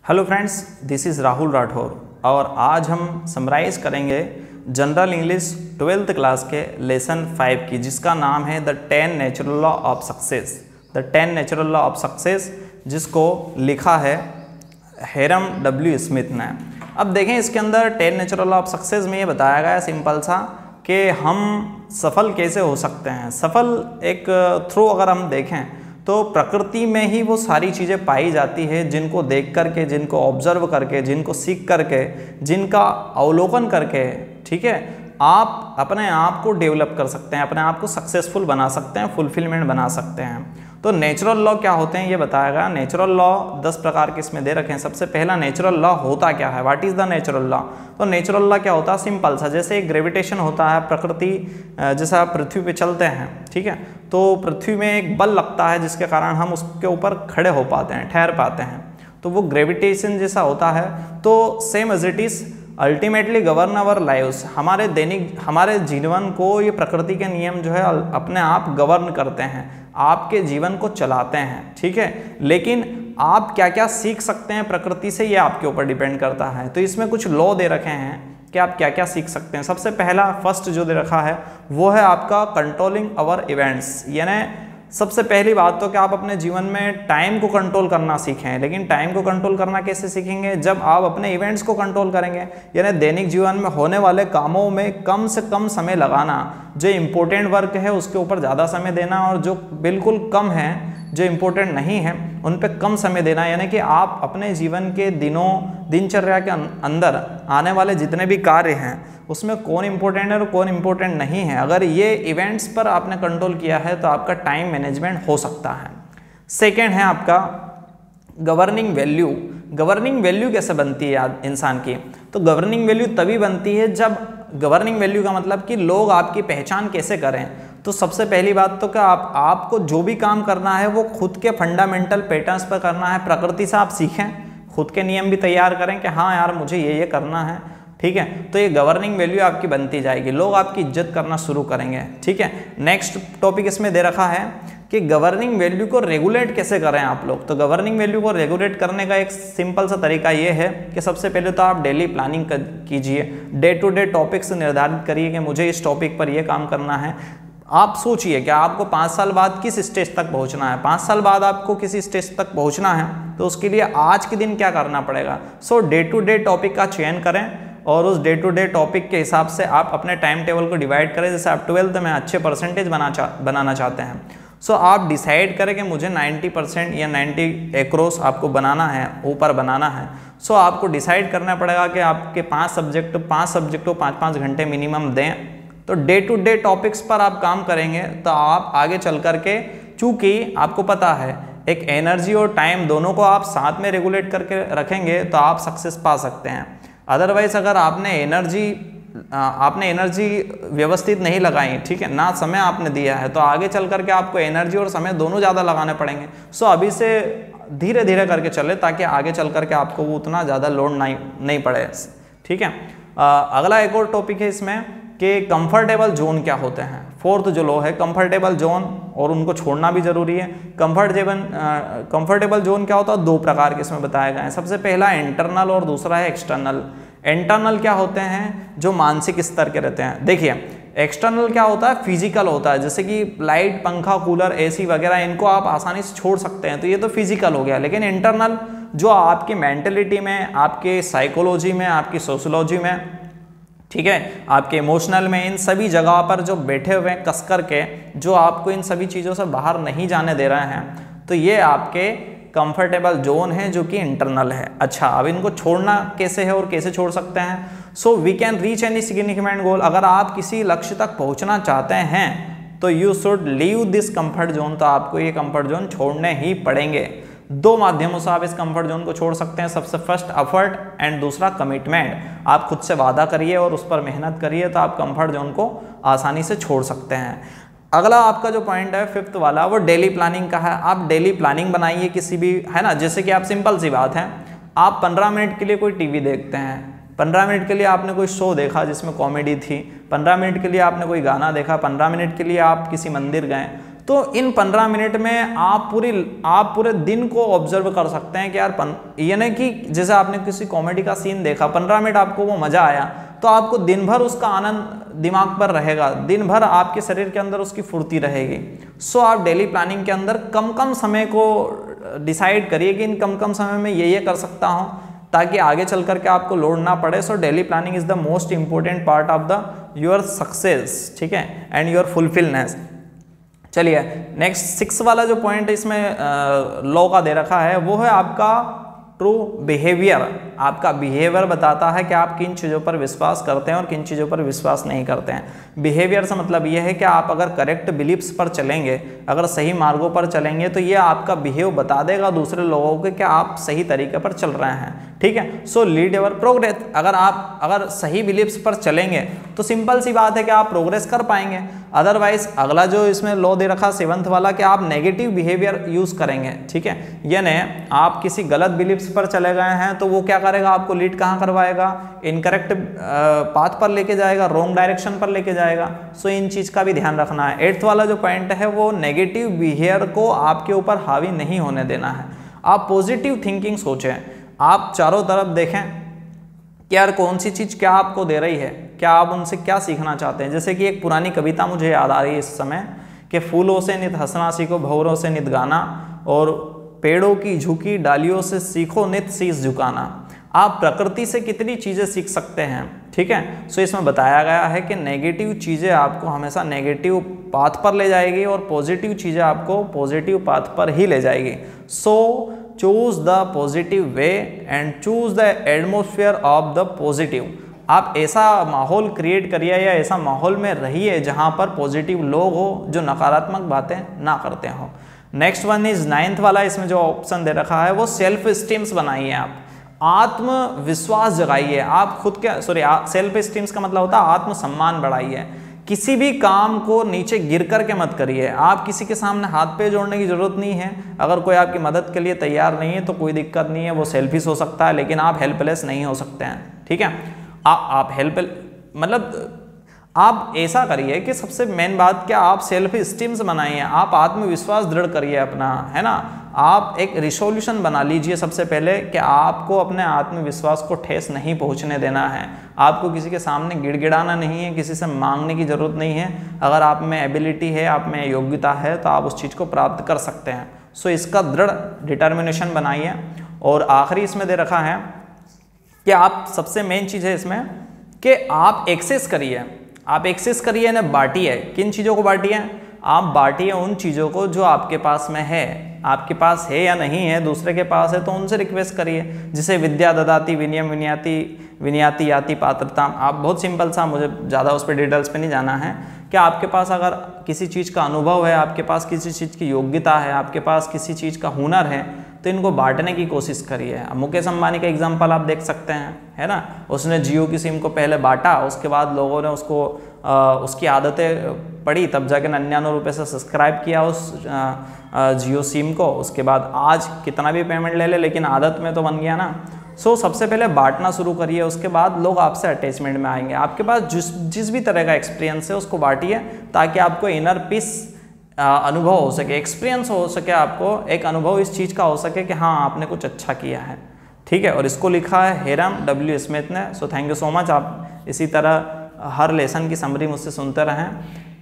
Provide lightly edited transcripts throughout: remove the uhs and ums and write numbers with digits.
Hello friends, this is Rahul Rathore और आज हम समराइज करेंगे जनरल इंग्लिश 12th क्लास के लेसन 5 की, जिसका नाम है the 10 natural law of success. The 10 natural law of success, जिसको लिखा है हिरम डब्ल्यू स्मिथ ने। अब देखें, इसके अंदर 10 नेचुरल लॉ ऑफ सक्सेस में ये बताया गया है सिंपल सा कि हम सफल कैसे हो सकते हैं। सफल एक थ्रू अगर हम देखें तो प्रकृति में ही वो सारी चीज़ें पाई जाती है जिनको देख करके, जिनको ऑब्जर्व करके, जिनको सीख करके, जिनका अवलोकन करके, ठीक है, आप अपने आप को डेवलप कर सकते हैं, अपने आप को सक्सेसफुल बना सकते हैं, फुलफिलमेंट बना सकते हैं। तो नेचुरल लॉ क्या होते हैं ये बताया गया। नेचुरल लॉ 10 प्रकार के इसमें दे रखे हैं। सबसे पहला नेचुरल लॉ होता क्या है, what is the natural law. तो नेचुरल लॉ क्या होता है, सिंपल सा, जैसे एक ग्रेविटेशन होता है, प्रकृति जैसा पृथ्वी पे चलते हैं, ठीक है, तो पृथ्वी में एक बल लगता है जिसके कारण हम उसके ऊपर खड़े हो पाते हैं, ठहर पाते हैं, तो वो ग्रेविटेशन जैसा होता है। तो same as it is ultimately govern our lives, हमारे जीवन को ये प्रकृति के नियम जो है अपने आप गवर्न करते हैं, आपके जीवन को चलाते हैं, ठीक है। लेकिन आप क्या क्या सीख सकते हैं प्रकृति से, ये आपके ऊपर डिपेंड करता है। तो इसमें कुछ लॉ दे रखे हैं कि आप क्या क्या सीख सकते हैं। सबसे पहला फर्स्ट जो दे रखा है वो है आपका कंट्रोलिंग अवर इवेंट्स, यानी सबसे पहली बात तो कि आप अपने जीवन में टाइम को कंट्रोल करना सीखें। लेकिन टाइम को कंट्रोल करना कैसे सीखेंगे, जब आप अपने इवेंट्स को कंट्रोल करेंगे, यानी दैनिक जीवन में होने वाले कामों में कम से कम समय लगाना, जो इम्पोर्टेंट वर्क है उसके ऊपर ज़्यादा समय देना, और जो बिल्कुल कम है, जो इम्पोर्टेंट नहीं है, उन पे कम समय देना। यानी कि आप अपने जीवन के दिनचर्या के अंदर आने वाले जितने भी कार्य हैं उसमें कौन इम्पोर्टेंट है और कौन इम्पोर्टेंट नहीं है, अगर ये इवेंट्स पर आपने कंट्रोल किया है तो आपका टाइम मैनेजमेंट हो सकता है। सेकेंड है आपका गवर्निंग वैल्यू। गवर्निंग वैल्यू कैसे बनती है इंसान की, तो गवर्निंग वैल्यू तभी बनती है जब, गवर्निंग वैल्यू का मतलब कि लोग आपकी पहचान कैसे करें। तो सबसे पहली बात तो क्या आपको जो भी काम करना है वो खुद के फंडामेंटल पैटर्न्स पर करना है, प्रकृति से आप सीखें, खुद के नियम भी तैयार करें कि हाँ यार मुझे ये करना है, ठीक है। तो ये गवर्निंग वैल्यू आपकी बनती जाएगी, लोग आपकी इज्जत करना शुरू करेंगे, ठीक है। नेक्स्ट टॉपिक इसमें दे रखा है कि गवर्निंग वैल्यू को रेगुलेट कैसे करें आप लोग। तो गवर्निंग वैल्यू को रेगुलेट करने का एक सिंपल सा तरीका ये है कि सबसे पहले तो आप डेली प्लानिंग कीजिए, डे टू डे टॉपिक्स निर्धारित करिए कि मुझे इस टॉपिक पर ये काम करना है। आप सोचिए कि आपको 5 साल बाद किस स्टेज तक पहुंचना है, 5 साल बाद आपको किस स्टेज तक पहुंचना है, तो उसके लिए आज के दिन क्या करना पड़ेगा। सो डे टू डे टॉपिक का चयन करें और उस डे टू डे टॉपिक के हिसाब से आप अपने टाइम टेबल को डिवाइड करें। जैसे आप 12th में अच्छे परसेंटेज बनाना चाहते हैं, सो आप डिसाइड करें कि मुझे 90% या 90 एक्रॉस आपको बनाना है, ऊपर बनाना है। सो आपको डिसाइड करना पड़ेगा कि आपके 5 सब्जेक्ट को 5-5 घंटे मिनिमम दें। तो डे टू डे टॉपिक्स पर आप काम करेंगे तो आप आगे चल करके, चूँकि आपको पता है एक एनर्जी और टाइम दोनों को आप साथ में रेगुलेट करके रखेंगे तो आप सक्सेस पा सकते हैं। अदरवाइज अगर आपने एनर्जी व्यवस्थित नहीं लगाई, ठीक है, ना समय आपने दिया है, तो आगे चल करके आपको एनर्जी और समय दोनों ज़्यादा लगाने पड़ेंगे। सो अभी से धीरे धीरे करके चले ताकि आगे चल करके आपको वो उतना ज़्यादा लोड नहीं पड़े, ठीक है। अगला एक और टॉपिक है इसमें कि कंफर्टेबल जोन क्या होते हैं। फोर्थ जो लॉ है कंफर्टेबल जोन, और उनको छोड़ना भी जरूरी है। कंफर्टेबल जोन क्या होता है, 2 प्रकार के इसमें बताए गए हैं। सबसे पहला इंटरनल और दूसरा है एक्सटर्नल। इंटरनल क्या होते हैं, जो मानसिक स्तर के रहते हैं। देखिए, एक्सटर्नल क्या होता है, फिजिकल होता है, जैसे कि लाइट, पंखा, कूलर, एसी वगैरह, इनको आप आसानी से छोड़ सकते हैं, तो ये तो फिजिकल हो गया। लेकिन इंटरनल जो आपकी मेंटेलिटी में, आपके साइकोलॉजी में, आपकी सोशोलॉजी में, ठीक है, आपके इमोशनल में, इन सभी जगह पर जो बैठे हुए हैं कस करके, जो आपको इन सभी चीज़ों से बाहर नहीं जाने दे रहे हैं, तो ये आपके कंफर्टेबल जोन है जो कि इंटरनल है। अच्छा, अब इनको छोड़ना कैसे है और कैसे छोड़ सकते हैं। So we can reach any significant goal. अगर आप किसी लक्ष्य तक पहुंचना चाहते हैं तो you should leave this comfort zone, तो आपको ये कंफर्ट जोन छोड़ने ही पड़ेंगे। 2 माध्यमों से आप इस कंफर्ट जोन को छोड़ सकते हैं। सबसे फर्स्ट एफर्ट एंड दूसरा कमिटमेंट। आप खुद से वादा करिए और उस पर मेहनत करिए तो आप कंफर्ट जोन को आसानी से छोड़ सकते हैं। अगला आपका जो पॉइंट है 5th वाला, वो डेली प्लानिंग का है। आप डेली प्लानिंग बनाइए किसी भी, है ना, जैसे कि आप सिंपल सी बात है, आप 15 मिनट के लिए कोई टीवी देखते हैं, 15 मिनट के लिए आपने कोई शो देखा जिसमें कॉमेडी थी, 15 मिनट के लिए आपने कोई गाना देखा, 15 मिनट के लिए आप किसी मंदिर गए, तो इन 15 मिनट में आप पूरे दिन को ऑब्जर्व कर सकते हैं कि यार ये नहीं कि जैसे आपने किसी कॉमेडी का सीन देखा, 15 मिनट आपको वो मजा आया तो आपको दिन भर उसका आनंद दिमाग पर रहेगा, दिन भर आपके शरीर के अंदर उसकी फुर्ती रहेगी। सो आप डेली प्लानिंग के अंदर कम कम समय को डिसाइड करिए कि इन कम कम समय में ये कर सकता हूँ, ताकि आगे चल करके आपको लोड ना पड़े। So daily planning is the most important part of the your success, ठीक है, एंड योर फुलफिलनेस। चलिए नेक्स्ट 6 वाला जो पॉइंट इसमें लॉ का दे रखा है वो है आपका ट्रू बिहेवियर। आपका बिहेवियर बताता है कि आप किन चीज़ों पर विश्वास करते हैं और किन चीज़ों पर विश्वास नहीं करते हैं। बिहेवियर से मतलब ये है कि आप अगर करेक्ट बिलीफ्स पर चलेंगे, अगर सही मार्गों पर चलेंगे तो ये आपका बिहेव बता देगा दूसरे लोगों को कि आप सही तरीके पर चल रहे हैं, ठीक है। सो लीड योर प्रोग्रेस। अगर सही बिलीफ्स पर चलेंगे तो सिंपल सी बात है कि आप प्रोग्रेस कर पाएंगे। अदरवाइज अगला जो इसमें लॉ दे रखा 7th वाला कि आप नेगेटिव बिहेवियर यूज करेंगे, ठीक है, यानी आप किसी गलत बिलीफ्स पर चले गए हैं तो वो क्या करेगा, आपको लीड कहाँ करवाएगा, इनकरेक्ट पाथ पर लेके जाएगा, रॉन्ग डायरेक्शन पर लेके जाएगा। सो इन चीज का भी ध्यान रखना है। 8th वाला जो पॉइंट है वो नेगेटिव बिहेवियर को आपके ऊपर हावी नहीं होने देना है। आप पॉजिटिव थिंकिंग सोचें, आप चारों तरफ देखें कि यार कौन सी चीज़ क्या आपको दे रही है, क्या आप उनसे क्या सीखना चाहते हैं। जैसे कि एक पुरानी कविता मुझे याद आ रही है इस समय कि फूलों से नित हंसना सीखो, भंवरों से नित गाना, और पेड़ों की झुकी डालियों से सीखो नित शीश झुकाना। आप प्रकृति से कितनी चीज़ें सीख सकते हैं, ठीक है। सो इसमें बताया गया है कि नेगेटिव चीज़ें आपको हमेशा नेगेटिव पाथ पर ले जाएगी और पॉजिटिव चीज़ें आपको पॉजिटिव पाथ पर ही ले जाएगी। So choose the positive way and choose the atmosphere of the positive. आप ऐसा माहौल क्रिएट करिए या ऐसा माहौल में रहिए जहां पर पॉजिटिव लोग हो जो नकारात्मक बातें ना करते हो। नेक्स्ट वन इज 9th वाला, इसमें जो ऑप्शन दे रखा है वो सेल्फ स्टीम्स बनाइए। आप आत्मविश्वास जगाइए, आप खुद के सेल्फ स्टीम्स का मतलब होता है आत्मसम्मान बढ़ाइए। किसी भी काम को नीचे गिर करके मत करिए। आप किसी के सामने हाथ पे जोड़ने की जरूरत नहीं है। अगर कोई आपकी मदद के लिए तैयार नहीं है तो कोई दिक्कत नहीं है, वो सेल्फिश हो सकता है, लेकिन आप हेल्पलेस नहीं हो सकते हैं, ठीक है। आप आप ऐसा करिए कि सबसे मेन बात क्या, आप सेल्फ स्टीम्स बनाइए, आप आत्मविश्वास दृढ़ करिए अपना, है ना। आप एक रिसोल्यूशन बना लीजिए सबसे पहले कि आपको अपने आत्मविश्वास को ठेस नहीं पहुंचने देना है। आपको किसी के सामने गिड़गिड़ाना नहीं है, किसी से मांगने की ज़रूरत नहीं है। अगर आप में एबिलिटी है, आप में योग्यता है तो आप उस चीज़ को प्राप्त कर सकते हैं। सो इसका दृढ़ डिटर्मिनेशन बनाइए। और आखिरी इसमें दे रखा है कि आप सबसे मेन चीज़ है इसमें कि आप एक्सेस करिए, आप एक्सेस करिए ना बांटिए। किन चीज़ों को बांटिए, आप बांटिए उन चीज़ों को जो आपके पास में है। आपके पास है या नहीं है, दूसरे के पास है तो उनसे रिक्वेस्ट करिए। जिसे विद्या ददाति विनियम विनियाति याति पात्रता। आप बहुत सिंपल सा, मुझे ज़्यादा उस पर डिटेल्स पे नहीं जाना है, कि आपके पास अगर किसी चीज़ का अनुभव है, आपके पास किसी चीज़ की योग्यता है, आपके पास किसी चीज़ का हुनर है, तो इनको बांटने की कोशिश करिए। मुकेश अंबानी का एग्जांपल आप देख सकते हैं, है ना। उसने जियो की सिम को पहले बांटा, उसके बाद लोगों ने उसको उसकी आदतें पड़ी, तब जाके 99 रुपये से सब्सक्राइब किया उस जियो सिम को। उसके बाद आज कितना भी पेमेंट ले ले, लेकिन आदत में तो बन गया ना। सो सबसे पहले बांटना शुरू करिए, उसके बाद लोग आपसे अटैचमेंट में आएंगे। आपके पास जिस भी तरह का एक्सपीरियंस है उसको बांटिए, ताकि आपको इनर पीस अनुभव हो सके, एक्सपीरियंस हो सके, आपको एक अनुभव इस चीज़ का हो सके कि हाँ आपने कुछ अच्छा किया है, ठीक है। और इसको लिखा है हेरम W स्मिथ ने। So thank you so much. आप इसी तरह हर लेसन की समरी मुझसे सुनते रहें।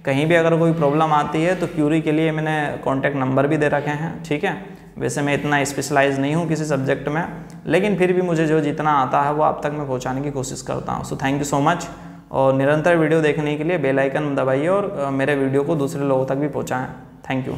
कहीं भी अगर कोई प्रॉब्लम आती है तो क्यूरी के लिए मैंने कॉन्टैक्ट नंबर भी दे रखे हैं, ठीक है। वैसे मैं इतना स्पेशलाइज नहीं हूँ किसी सब्जेक्ट में, लेकिन फिर भी मुझे जो जितना आता है वो आप तक मैं पहुँचाने की कोशिश करता हूँ। So thank you so much. और निरंतर वीडियो देखने के लिए बेल आइकन दबाइए और मेरे वीडियो को दूसरे लोगों तक भी पहुँचाएँ। Thank you.